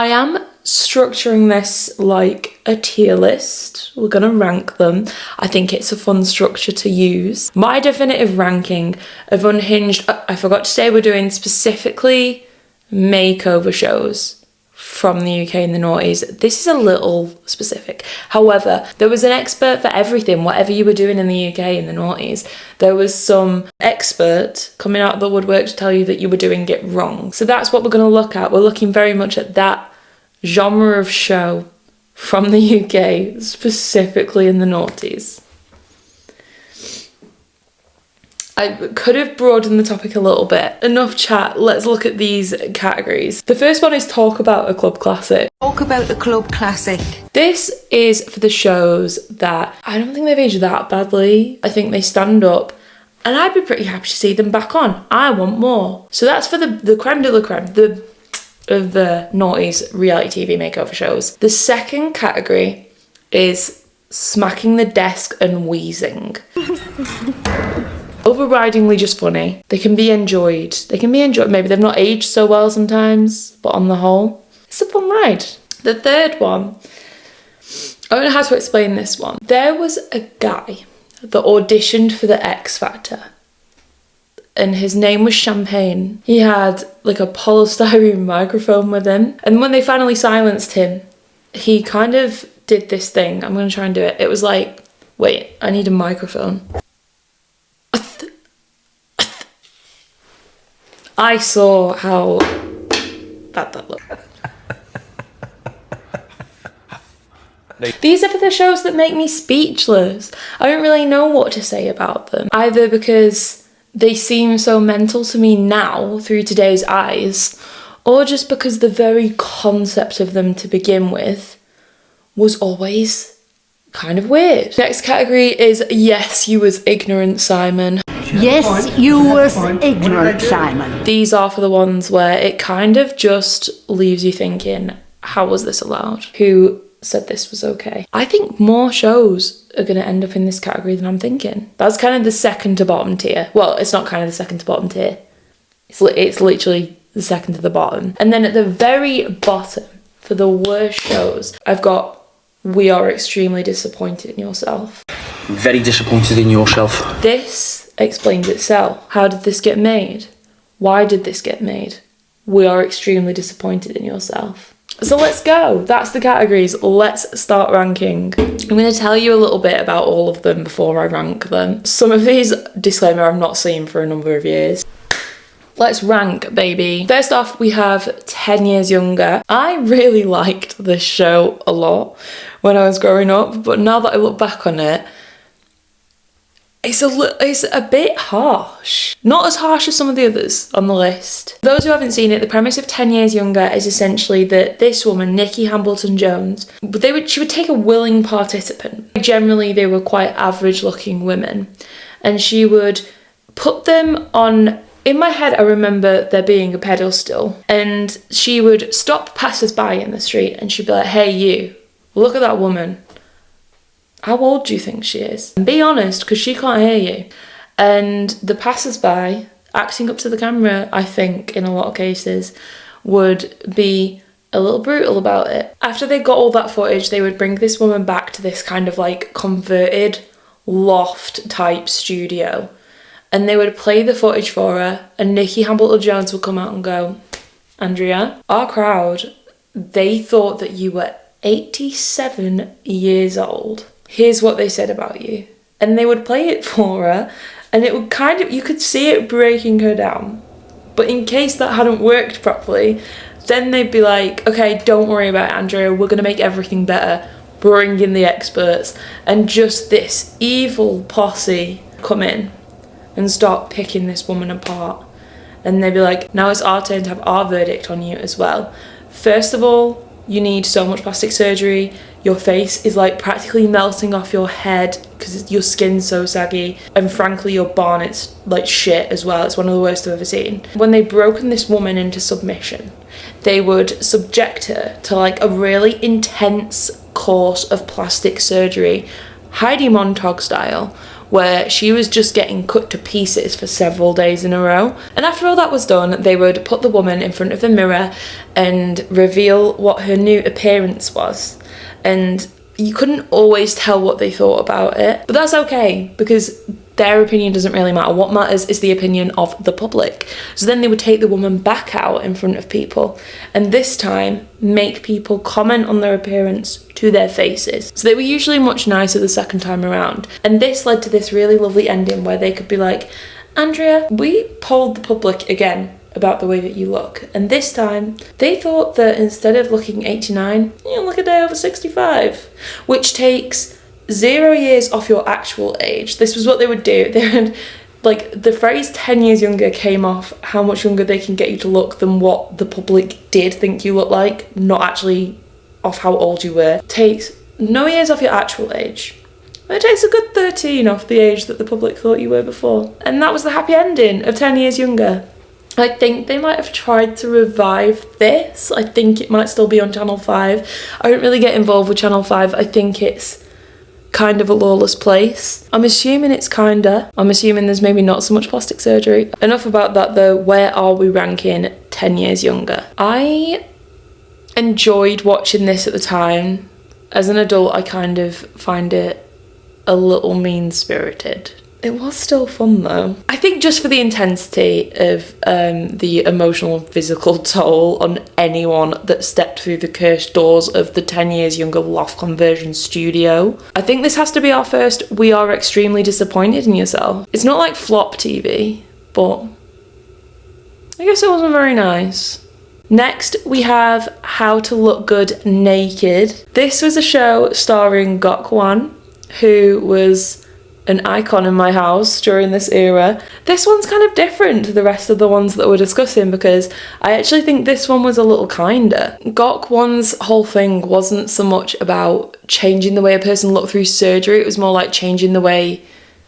I am structuring this like a tier list. We're gonna rank them. I think it's a fun structure to use. My definitive ranking of Unhinged, I forgot to say we're doing specifically makeover shows from the UK in the noughties. This is a little specific. However, there was an expert for everything, whatever you were doing in the UK in the noughties. There was some expert coming out of the woodwork to tell you that you were doing it wrong. So that's what we're going to look at. We're looking very much at that genre of show from the UK, specifically in the noughties. I could have broadened the topic a little bit. Enough chat, let's look at these categories. The first one is talk about a club classic. Talk about a club classic. This is for the shows that I don't think they've aged that badly. I think they stand up and I'd be pretty happy to see them back on. I want more. So that's for the creme de la creme of the noughties reality TV makeover shows. The second category is smacking the desk and wheezing. Overridingly just funny. They can be enjoyed. Maybe they've not aged so well sometimes, but on the whole, it's a fun ride. The third one, I don't know how to explain this one. There was a guy that auditioned for the X Factor and his name was Champagne. He had like a polystyrene microphone with him. And when they finally silenced him, he kind of did this thing. I'm gonna try and do it. It was like, wait, I need a microphone. I saw how bad that looked. These are for the shows that make me speechless. I don't really know what to say about them. Either because they seem so mental to me now through today's eyes, or just because the very concept of them to begin with was always kind of weird. Next category is yes, you was ignorant, Simon. Yes, you was ignorant, Simon. These are for the ones where it kind of just leaves you thinking, how was this allowed? Who said this was okay? I think more shows are going to end up in this category than I'm thinking. That's kind of the second to bottom tier. Well, it's not kind of the second to bottom tier. It's literally the second to the bottom. And then at the very bottom, for the worst shows, I've got we are extremely disappointed in yourself. Very disappointed in yourself. This explains itself. How did this get made? Why did this get made? We are extremely disappointed in yourself. So let's go. That's the categories. Let's start ranking. I'm going to tell you a little bit about all of them before I rank them. Some of these, disclaimer, I've not seen for a number of years. Let's rank, baby. First off, we have 10 Years Younger. I really liked this show a lot when I was growing up, but now that I look back on it, it's a bit harsh. Not as harsh as some of the others on the list. For those who haven't seen it, the premise of 10 Years Younger is essentially that this woman, Nikki Hambleton-Jones, she would take a willing participant. Generally, they were quite average-looking women, and she would put them on. In my head, I remember there being a pedestal, and she would stop passers-by in the street, and she'd be like, "Hey, you, look at that woman. How old do you think she is? And be honest, because she can't hear you." And the passers-by, acting up to the camera, I think, in a lot of cases, would be a little brutal about it. After they got all that footage, they would bring this woman back to this kind of like converted loft-type studio, and they would play the footage for her, and Nikki Hambleton-Jones would come out and go, "Andrea, our crowd, they thought that you were 87 years old. Here's what they said about you." And they would play it for her, and it would kind of, you could see it breaking her down. But in case that hadn't worked properly, then they'd be like, "Okay, don't worry about it, Andrea, we're gonna make everything better. Bring in the experts." And just this evil posse come in and start picking this woman apart. And they'd be like, "Now it's our turn to have our verdict on you as well. First of all, you need so much plastic surgery. Your face is like practically melting off your head because your skin's so saggy. And frankly, your bonnet's like shit as well. It's one of the worst I've ever seen." When they'd broken this woman into submission, they would subject her to like a really intense course of plastic surgery, Heidi Montag style, where she was just getting cut to pieces for several days in a row. And after all that was done, they would put the woman in front of the mirror and reveal what her new appearance was. And you couldn't always tell what they thought about it, but that's okay, because their opinion doesn't really matter. What matters is the opinion of the public. So then they would take the woman back out in front of people, and this time make people comment on their appearance to their faces. So they were usually much nicer the second time around. And this led to this really lovely ending where they could be like, Andrea, we polled the public again about the way that you look, and this time they thought that instead of looking 89, you look a day over 65, which takes 0 years off your actual age. This was what they would do. They would, like, the phrase 10 years younger came off how much younger they can get you to look than what the public did think you look like, not actually off how old you were. Takes no years off your actual age. It takes a good 13 off the age that the public thought you were before. And that was the happy ending of 10 years younger. I think they might have tried to revive this. I think it might still be on Channel 5. I don't really get involved with Channel 5. I think it's kind of a lawless place. I'm assuming it's kinda. I'm assuming there's maybe not so much plastic surgery. Enough about that though. Where are we ranking 10 years younger? I enjoyed watching this at the time. As an adult, I kind of find it a little mean-spirited. It was still fun though. I think just for the intensity of the emotional and physical toll on anyone that stepped through the cursed doors of the 10 years younger loft conversion studio. I think this has to be our first We Are Extremely Disappointed in Yourself. It's not like flop TV, but I guess it wasn't very nice. Next, we have How to Look Good Naked. This was a show starring Gok Wan, who was an icon in my house during this era. This one's kind of different to the rest of the ones that we're discussing because I actually think this one was a little kinder. Gok Wan's whole thing wasn't so much about changing the way a person looked through surgery, it was more like changing the way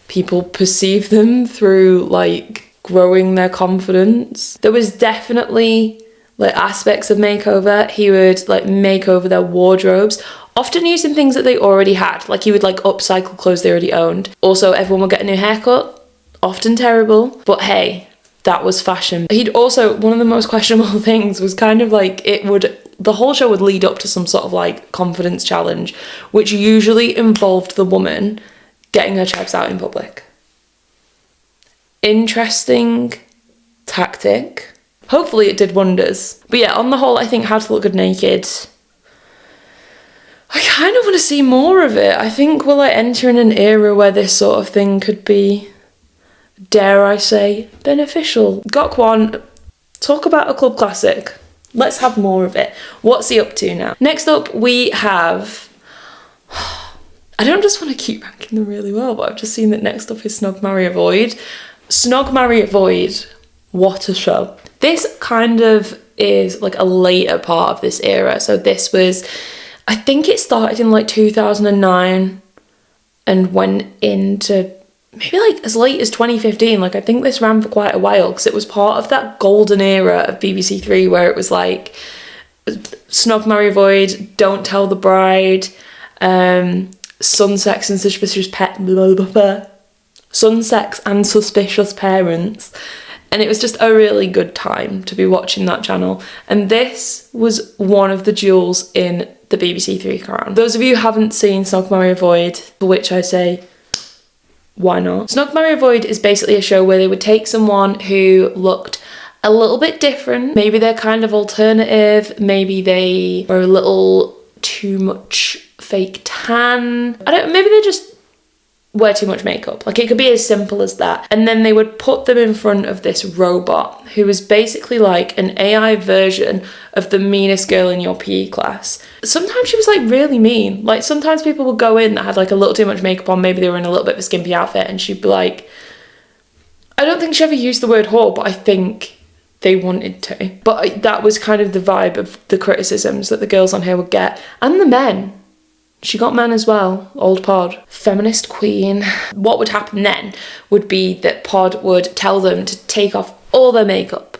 people perceive them through like growing their confidence. There was definitely like aspects of makeover. He would like make over their wardrobes, often using things that they already had. Like he would like upcycle clothes they already owned. Also, everyone would get a new haircut, often terrible, but hey, that was fashion. He'd also, one of the most questionable things was kind of like the whole show would lead up to some sort of like confidence challenge, which usually involved the woman getting her checks out in public. Interesting tactic. Hopefully it did wonders. But yeah, on the whole, I think How to Look Good Naked, I kind of want to see more of it. I think we're like entering an era where this sort of thing could be, dare I say, beneficial. Gok Wan, talk about a club classic. Let's have more of it. What's he up to now? Next up, we have, I don't just want to keep ranking them really well, but I've just seen that next up is Snog, Marry, Avoid. Snog, Marry, Avoid, what a show. This kind of is like a later part of this era. So this was, I think it started in like 2009 and went into maybe like as late as 2015. Like I think this ran for quite a while because it was part of that golden era of BBC Three where it was like Snog, Marry, Avoid, Don't Tell the Bride, Sun, Sex and Suspicious Sun, Sex and Suspicious Parents. And it was just a really good time to be watching that channel. And this was one of the jewels in the BBC Three crown. Those of you who haven't seen Snog, Marry, Avoid, for which I say, why not? Snog, Marry, Avoid is basically a show where they would take someone who looked a little bit different. Maybe they're kind of alternative. Maybe they were a little too much fake tan. Maybe they just wear too much makeup. Like it could be as simple as that. And then they would put them in front of this robot who was basically like an AI version of the meanest girl in your PE class. Sometimes she was like really mean. Like sometimes people would go in that had like a little too much makeup on, maybe they were in a little bit of a skimpy outfit, and she'd be like, I don't think she ever used the word whore, but I think they wanted to. But that was kind of the vibe of the criticisms that the girls on here would get, and the men. She got men as well, old Pod. Feminist queen. What would happen then would be that Pod would tell them to take off all their makeup,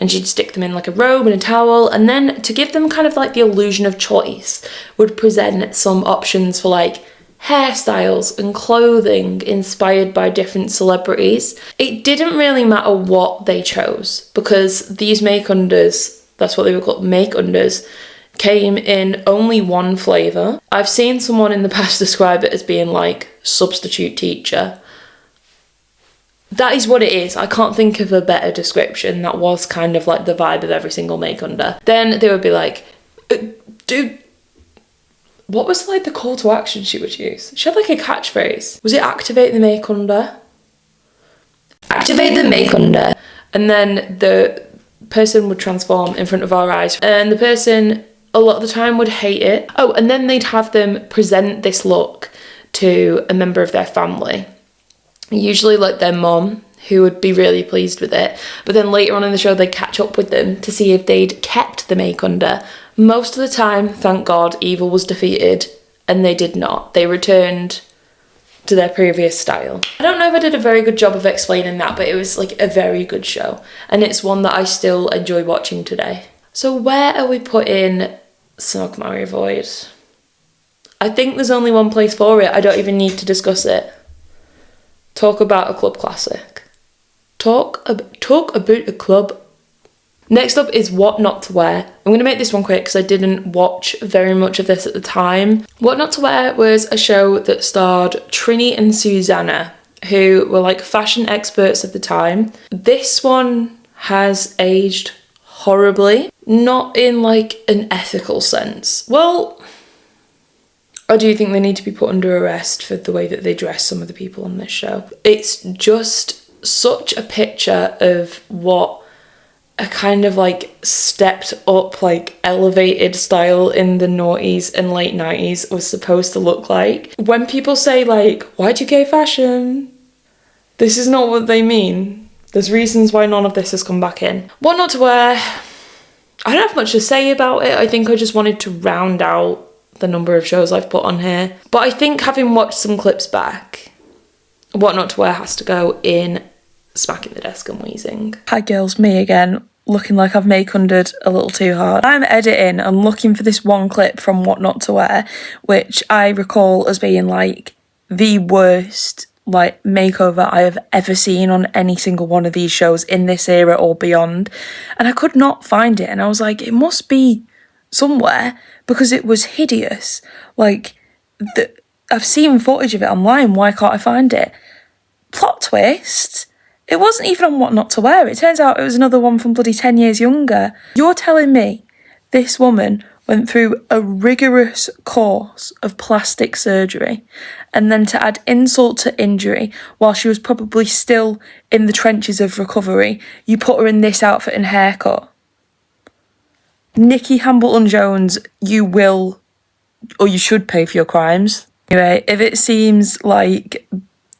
and she'd stick them in like a robe and a towel, and then to give them kind of like the illusion of choice, would present some options for like hairstyles and clothing inspired by different celebrities. It didn't really matter what they chose because these make-unders, that's what they were called, make-unders, came in only one flavour. I've seen someone in the past describe it as being like substitute teacher. That is what it is. I can't think of a better description. That was kind of like the vibe of every single make-under. Then they would be like, dude, what was like the call to action she would use? She had like a catchphrase. Was it activate the make-under? Activate the make-under. And then the person would transform in front of our eyes. And the person, a lot of the time, would hate it. Oh, and then they'd have them present this look to a member of their family. Usually like their mum, who would be really pleased with it. But then later on in the show, they'd catch up with them to see if they'd kept the make-under. Most of the time, thank God, evil was defeated and they did not. They returned to their previous style. I don't know if I did a very good job of explaining that, but it was like a very good show. And it's one that I still enjoy watching today. So where are we putting Smoke, Marry, Avoid? I think there's only one place for it. I don't even need to discuss it. Talk about a club classic. Talk about a club. Next up is What Not to Wear. I'm going to make this one quick because I didn't watch very much of this at the time. What Not to Wear was a show that starred Trini and Susanna, who were like fashion experts of the time. This one has aged horribly, not in like an ethical sense. Well, I do think they need to be put under arrest for the way that they dress some of the people on this show. It's just such a picture of what a kind of like stepped up, like elevated style in the noughties and late 90s was supposed to look like. When people say like, Y2K fashion, this is not what they mean. There's reasons why none of this has come back in. What Not to Wear, I don't have much to say about it. I think I just wanted to round out the number of shows I've put on here. But I think having watched some clips back, What Not to Wear has to go in Smacking the Desk and Wheezing. Hi girls, me again, looking like I've make-undered a little too hard. I'm editing and looking for this one clip from What Not to Wear, which I recall as being like the worst like makeover I have ever seen on any single one of these shows in this era or beyond. And I could not find it. And I was like, it must be somewhere, because it was hideous. Like, I've seen footage of it online, why can't I find it? Plot twist, it wasn't even on What Not to Wear. It turns out it was another one from bloody 10 years younger. You're telling me this woman went through a rigorous course of plastic surgery, and then to add insult to injury, while she was probably still in the trenches of recovery, you put her in this outfit and haircut? Nikki Hambleton-Jones, you will, or you should pay for your crimes. Anyway, if it seems like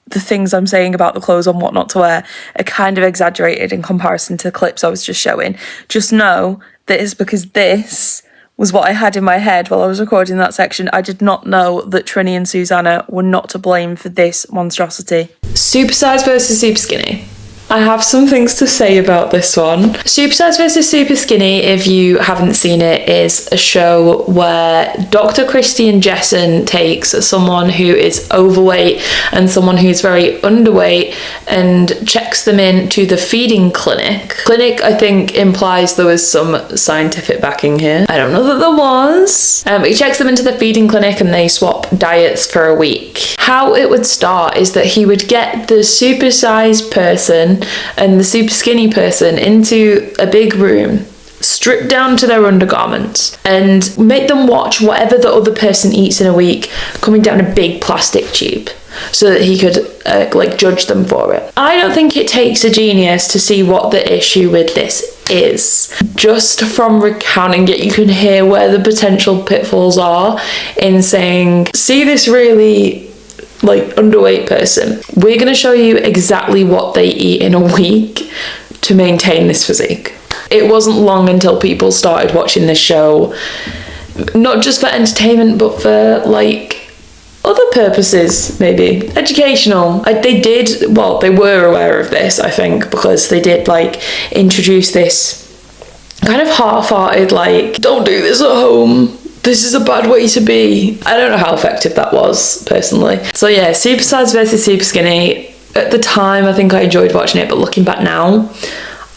the things I'm saying about the clothes on What Not to Wear are kind of exaggerated in comparison to the clips I was just showing, just know that it's because this was what I had in my head while I was recording that section. I did not know that Trini and Susanna were not to blame for this monstrosity. Supersize versus Super Skinny. I have some things to say about this one. Supersize vs Super Skinny, if you haven't seen it, is a show where Dr. Christian Jessen takes someone who is overweight and someone who's very underweight and checks them in to the feeding clinic. Clinic, I think, implies there was some scientific backing here. I don't know that there was. He checks them into the feeding clinic and they swap diets for a week. How it would start is that he would get the supersized person and the super skinny person into a big room, stripped down to their undergarments, and make them watch whatever the other person eats in a week coming down a big plastic tube so that he could judge them for it. I don't think it takes a genius to see what the issue with this is. Just from recounting it, you can hear where the potential pitfalls are in saying, see this really underweight person, we're going to show you exactly what they eat in a week to maintain this physique. It wasn't long until people started watching this show, not just for entertainment, but for other purposes, maybe educational. They were aware of this, I think, because they did introduce this kind of half-hearted don't do this at home this is a bad way to be. I don't know how effective that was, personally. So yeah, super size versus super skinny. At the time, I think I enjoyed watching it, but looking back now,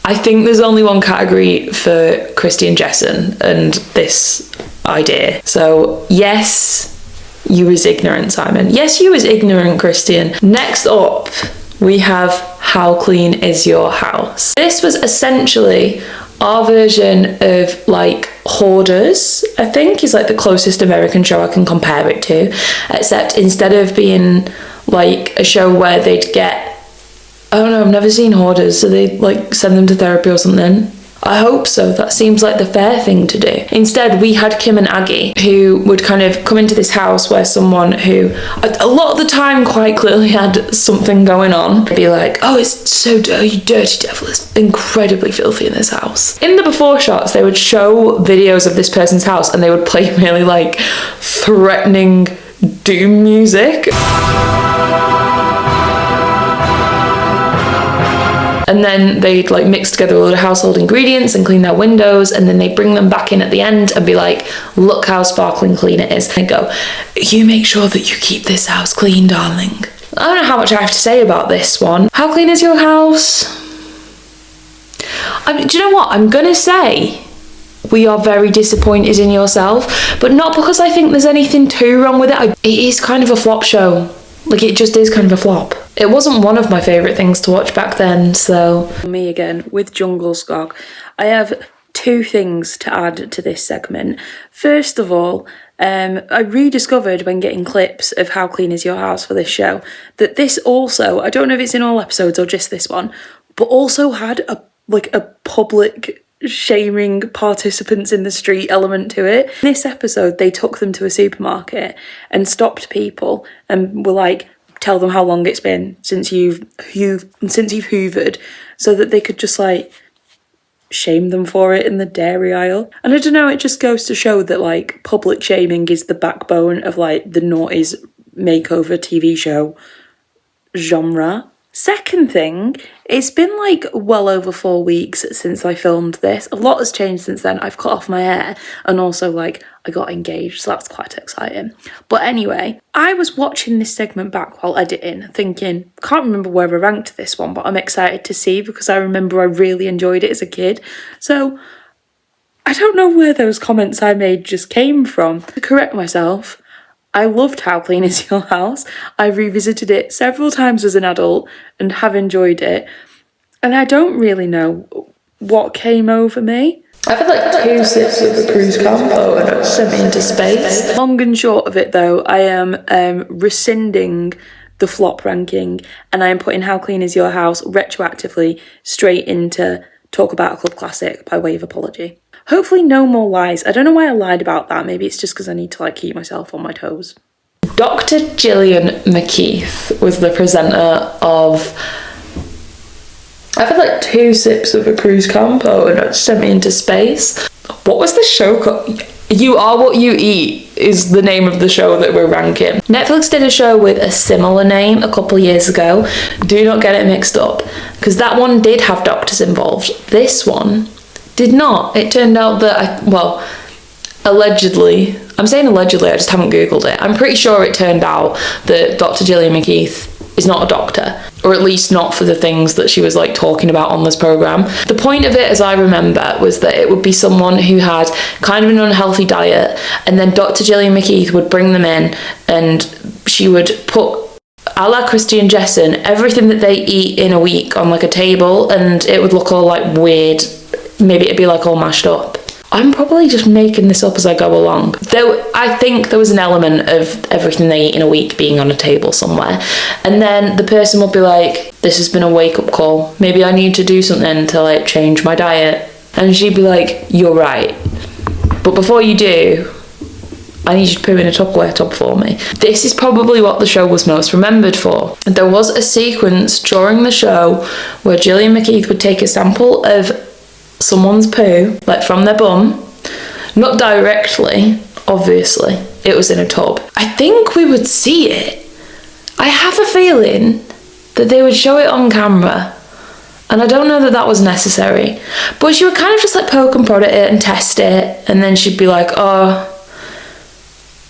I think there's only one category for Christy and Jessen and this idea. So yes, you was ignorant, Simon. Yes, you was ignorant, Christian. Next up, we have How Clean Is Your House? This was essentially our version of like Hoarders, I think, is like the closest American show I can compare it to, except instead of being like a show where they'd get, I don't know, I've never seen Hoarders, so they'd like send them to therapy or something. I hope so. That seems like the fair thing to do. Instead, we had Kim and Aggie, who would kind of come into this house where someone who, a lot of the time, quite clearly had something going on, be like, oh, it's so dirty, you dirty devil, it's incredibly filthy in this house. In the before shots, they would show videos of this person's house and they would play really like threatening doom music. And then they'd like mix together a lot of household ingredients and clean their windows, and then they'd bring them back in at the end and be like, look how sparkling clean it is. And go, you make sure that you keep this house clean, darling. I don't know how much I have to say about this one. How clean is your house? Do you know what? I'm gonna say we are very disappointed in yourself, but not because I think there's anything too wrong with it. It is kind of a flop show. Like, it just is kind of a flop. It wasn't one of my favourite things to watch back then, so... Me again, with Jungle Skog. I have two things to add to this segment. First of all, I rediscovered when getting clips of How Clean Is Your House for this show, that this also, I don't know if it's in all episodes or just this one, but also had a public shaming participants in the street element to it. In this episode, they took them to a supermarket and stopped people and were like, tell them how long it's been since you've hoovered, so that they could just like shame them for it in the dairy aisle. And I don't know, it just goes to show that like public shaming is the backbone of like the noughties makeover TV show genre. Second thing, it's been like well over 4 weeks since I filmed this. A lot has changed since then. I've cut off my hair and also like I got engaged, so that's quite exciting. But anyway, I was watching this segment back while editing, thinking, can't remember where I ranked this one, but I'm excited to see because I remember I really enjoyed it as a kid. So I don't know where those comments I made just came from. To correct myself, I loved How Clean Is Your House. I revisited it several times as an adult and have enjoyed it. And I don't really know what came over me. I've had like 2 sips of the cruise combo and it sent me into space. Long and short of it though, I am rescinding the flop ranking and I am putting How Clean Is Your House retroactively straight into Talk About a Club Classic by way of apology. Hopefully no more lies. I don't know why I lied about that. Maybe it's just because I need to like keep myself on my toes. Dr. Gillian McKeith was the presenter of... I've had like 2 sips of a cruise combo and it sent me into space. What was the show called? You Are What You Eat is the name of the show that we're ranking. Netflix did a show with a similar name a couple of years ago. Do not get it mixed up, because that one did have doctors involved. This one did not. It turned out that, allegedly, I'm saying allegedly, I just haven't Googled it. I'm pretty sure it turned out that Dr. Gillian McKeith is not a doctor, or at least not for the things that she was like talking about on this programme. The point of it, as I remember, was that it would be someone who had kind of an unhealthy diet, and then Dr. Gillian McKeith would bring them in and she would put, a la Christy and Jessen, everything that they eat in a week on like a table, and it would look all like weird. Maybe it'd be like all mashed up. I'm probably just making this up as I go along. Though I think there was an element of everything they eat in a week being on a table somewhere. And then the person would be like, this has been a wake-up call. Maybe I need to do something to like change my diet. And she'd be like, you're right. But before you do, I need you to put in a Tupperware tub for me. This is probably what the show was most remembered for. There was a sequence during the show where Gillian McKeith would take a sample of someone's poo, like from their bum, not directly, obviously, it was in a tub. I think we would see it. I have a feeling that they would show it on camera, and I don't know that that was necessary, but she would kind of just like poke and prod at it and test it, and then she'd be like, oh,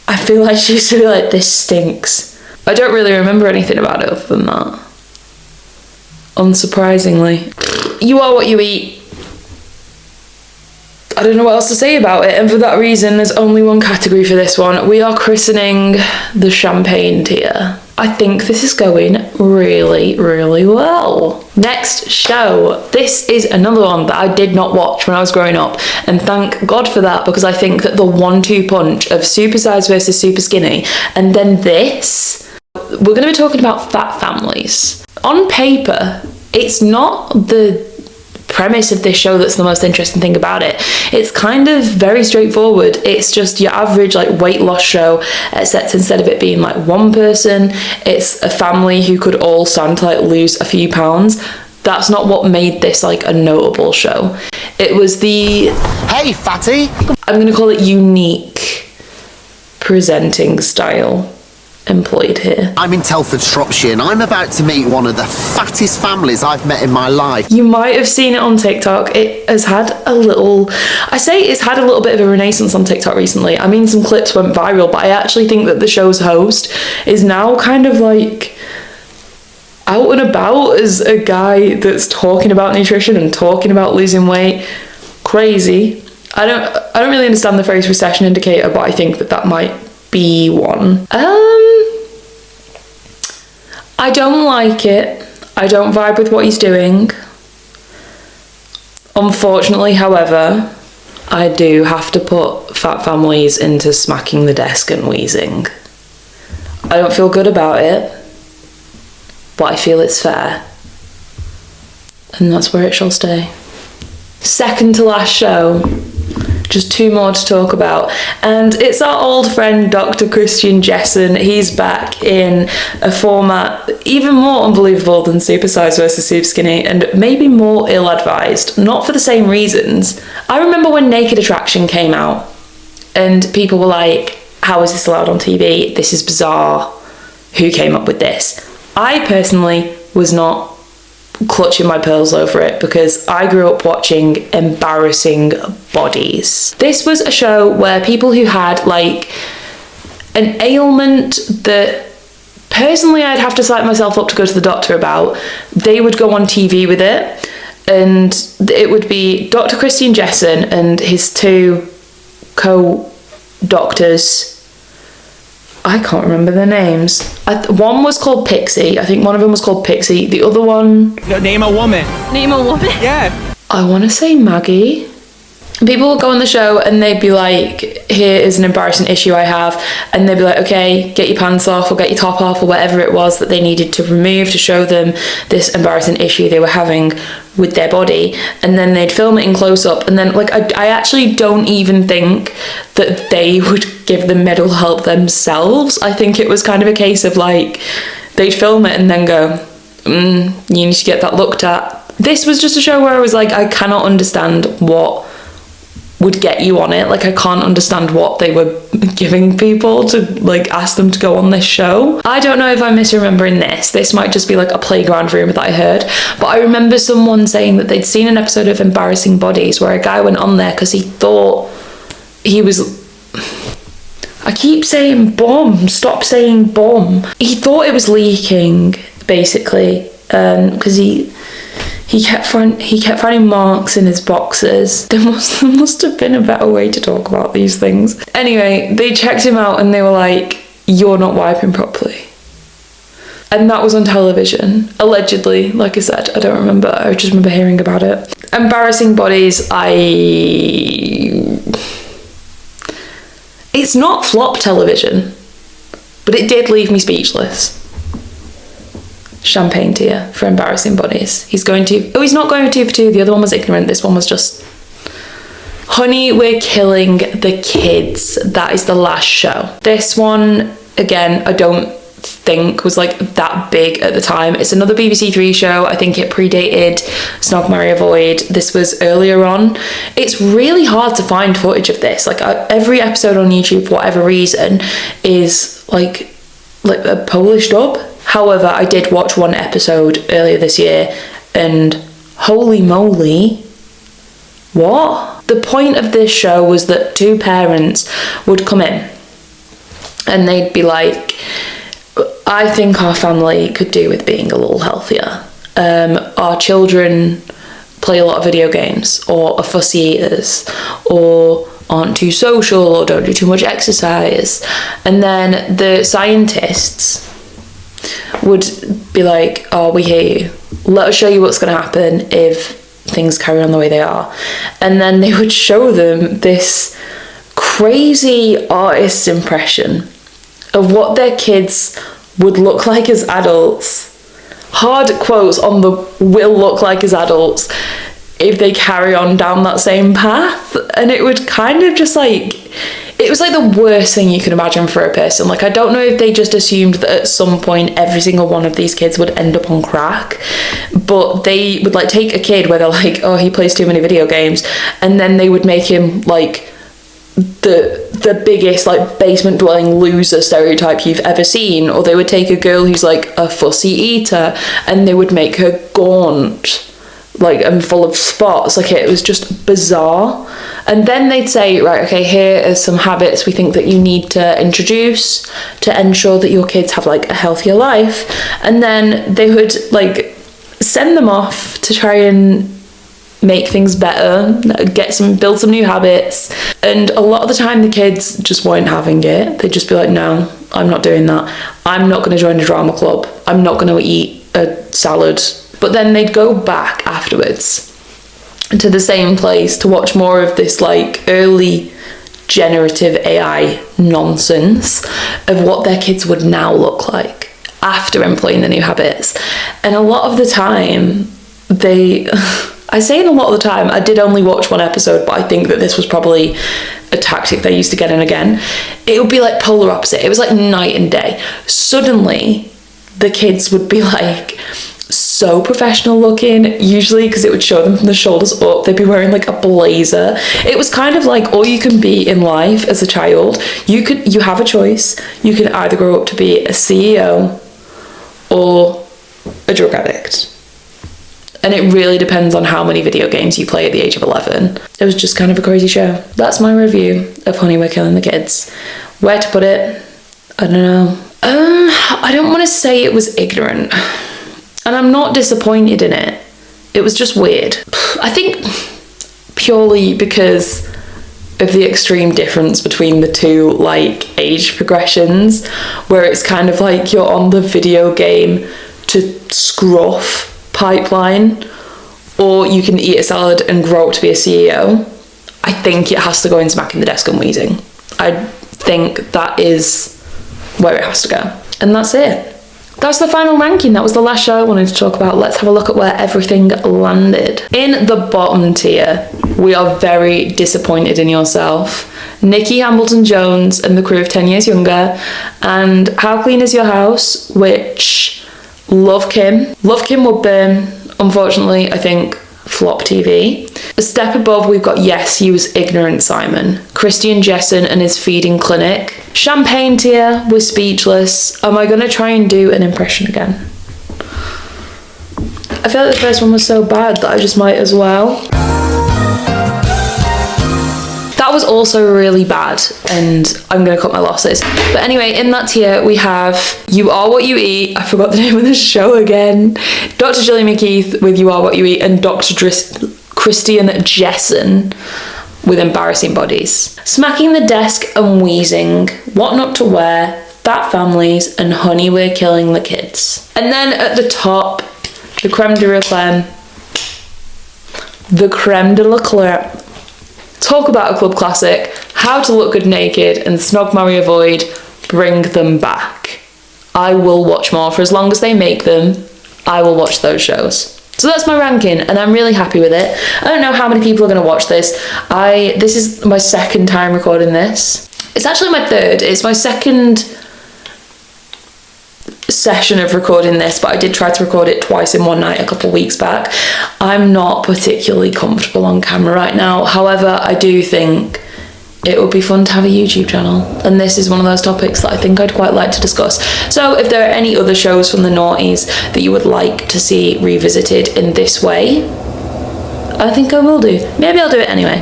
I feel like she used to be like, this stinks. I don't really remember anything about it other than that. Unsurprisingly. You are what you eat. I don't know what else to say about it, and for that reason there's only one category for this one. We are christening the champagne tier. I think this is going really, really well. Next show. This is another one that I did not watch when I was growing up, and thank God for that, because I think that the 1-2 punch of Super Size versus Super Skinny and then this, we're going to be talking about fat families. On paper, it's not the premise of this show that's the most interesting thing about it. It's kind of very straightforward. It's just your average like weight loss show, except instead of it being like one person, it's a family who could all stand to like lose a few pounds. That's not what made this like a notable show. It was the, hey fatty, I'm gonna call it unique presenting style employed here. I'm in Telford, Shropshire, and I'm about to meet one of the fattest families I've met in my life. You might have seen it on TikTok. It has had a little, I say it's had a little bit of a renaissance on TikTok recently. I mean, some clips went viral, but I actually think that the show's host is now kind of like out and about as a guy that's talking about nutrition and talking about losing weight. Crazy. I don't really understand the phrase recession indicator, but I think that might be one. I don't like it. I don't vibe with what he's doing. Unfortunately, however, I do have to put fat families into smacking the desk and wheezing. I don't feel good about it, but I feel it's fair. And that's where it shall stay. Second to last show. Just 2 more to talk about, and it's our old friend Dr. Christian Jessen. He's back in a format even more unbelievable than Super Size versus Super Skinny, and maybe more ill-advised, not for the same reasons. I remember when Naked Attraction came out and people were like, how is this allowed on TV? This is bizarre. Who came up with this? I personally was not clutching my pearls over it because I grew up watching embarrassing bodies. This was a show where people who had like an ailment that personally I'd have to psych myself up to go to the doctor about, they would go on TV with it, and it would be Dr. Christian Jessen and his 2 co-doctors. I can't remember their names. One was called Pixie. I think one of them was called Pixie. The other one... No, name a woman. Name a woman? Yeah. I want to say Maggie. People would go on the show and they'd be like, here is an embarrassing issue I have. And they'd be like, okay, get your pants off or get your top off or whatever it was that they needed to remove to show them this embarrassing issue they were having with their body. And then they'd film it in close up. And then like, I actually don't even think that they would give them medical help themselves. I think it was kind of a case of like, they'd film it and then go, you need to get that looked at. This was just a show where I was like, I cannot understand what would get you on it. Like, I can't understand what they were giving people to like ask them to go on this show. I don't know if I'm misremembering this. This might just be like a playground rumor that I heard, but I remember someone saying that they'd seen an episode of Embarrassing Bodies where a guy went on there because he thought he was... I keep saying bomb. Stop saying bomb. He thought it was leaking, basically, because he kept finding marks in his boxes. There must have been a better way to talk about these things. Anyway, they checked him out and they were like, you're not wiping properly. And that was on television, allegedly. Like I said, I don't remember. I just remember hearing about it. Embarrassing Bodies, it's not flop television, but it did leave me speechless. Champagne tier for Embarrassing Bodies. He's not going 2 for 2. The other one was ignorant. This one was just, honey, we're killing the kids. That is the last show. This one, again, I don't think was like that big at the time. It's another BBC Three show. I think it predated Snog, Marry, Avoid. This was earlier on. It's really hard to find footage of this. Like every episode on YouTube, for whatever reason, is like a Polish dub. However, I did watch one episode earlier this year and holy moly, what? The point of this show was that 2 parents would come in and they'd be like, I think our family could do with being a little healthier. Our children play a lot of video games, or are fussy eaters, or aren't too social, or don't do too much exercise. And then the scientists would be like, oh, we hear you. Let us show you what's going to happen if things carry on the way they are. And then they would show them this crazy artist's impression of what their kids would look like as adults. Hard quotes on the will look like as adults if they carry on down that same path. And it would kind of just like, it was like the worst thing you can imagine for a person. Like, I don't know if they just assumed that at some point every single one of these kids would end up on crack, but they would like take a kid where they're like, oh, he plays too many video games, and then they would make him like the biggest like basement dwelling loser stereotype you've ever seen. Or they would take a girl who's like a fussy eater and they would make her gaunt, like, and full of spots. Like, it was just bizarre. And then they'd say, right, okay, here are some habits we think that you need to introduce to ensure that your kids have like a healthier life. And then they would like send them off to try and make things better, build some new habits. And a lot of the time the kids just weren't having it. They'd just be like, no, I'm not doing that. I'm not going to join a drama club. I'm not going to eat a salad. But then they'd go back afterwards to the same place to watch more of this like early generative AI nonsense of what their kids would now look like after employing the new habits. And a lot of the time I say a lot of the time, I did only watch one episode, but I think that this was probably a tactic they used again and again. It would be like polar opposite. It was like night and day. Suddenly, the kids would be like so professional looking, usually because it would show them from the shoulders up. They'd be wearing like a blazer. It was kind of like all you can be in life as a child. You have a choice. You can either grow up to be a CEO or a drug addict. And it really depends on how many video games you play at the age of 11. It was just kind of a crazy show. That's my review of Honey, We're Killing the Kids. Where to put it? I don't know. I don't want to say it was ignorant. And I'm not disappointed in it. It was just weird. I think purely because of the extreme difference between the two like age progressions, where it's kind of like you're on the video game to scruff pipeline, or you can eat a salad and grow up to be a CEO. I think it has to go in smacking the desk and wheezing. I think that is where it has to go. And that's it. That's the final ranking. That was the last show I wanted to talk about. Let's have a look at where everything landed. In the bottom tier, we are very disappointed in yourself. Nikki Hamilton-Jones and the crew of 10 Years Younger, and How Clean Is Your House, which love Kim Woodburn, unfortunately I think flop TV. A step above we've got Yes, You Was Ignorant Simon, Christian Jessen and his feeding clinic. Champagne tier, we're speechless. Am I gonna try and do an impression again? I feel like the first one was so bad that I just might as well. That was also really bad, and I'm going to cut my losses. But anyway, in that tier, we have You Are What You Eat. I forgot the name of the show again. Dr. Gillian McKeith with You Are What You Eat, and Dr. Christian Jessen with Embarrassing Bodies. Smacking the Desk and Wheezing, What Not to Wear, Fat Families, and Honey, We're Killing the Kids. And then at the top, the creme de la creme. The creme de la creme. Talk about a club classic, How to Look Good Naked and Snog, Marry, Avoid. Bring them back. I will watch more. For as long as they make them, I will watch those shows. So that's my ranking, and I'm really happy with it. I don't know how many people are going to watch this. This is my second time recording this. It's actually my third. It's my second session of recording this, but I did try to record it twice in one night a couple of weeks back. I'm not particularly comfortable on camera right now. However, I do think it would be fun to have a YouTube channel, and this is one of those topics that I think I'd quite like to discuss. So if there are any other shows from the noughties that you would like to see revisited in this way, I think I will do. Maybe I'll do it anyway.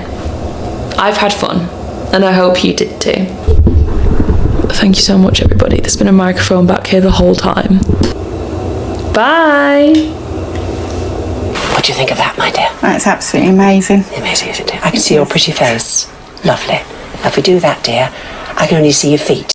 I've had fun, and I hope you did too. Thank you so much, everybody. There's been a microphone back here the whole time. Bye. What do you think of that, my dear? That's absolutely amazing. Amazing, isn't it? I can see your pretty face. Lovely. Now, if we do that, dear, I can only see your feet.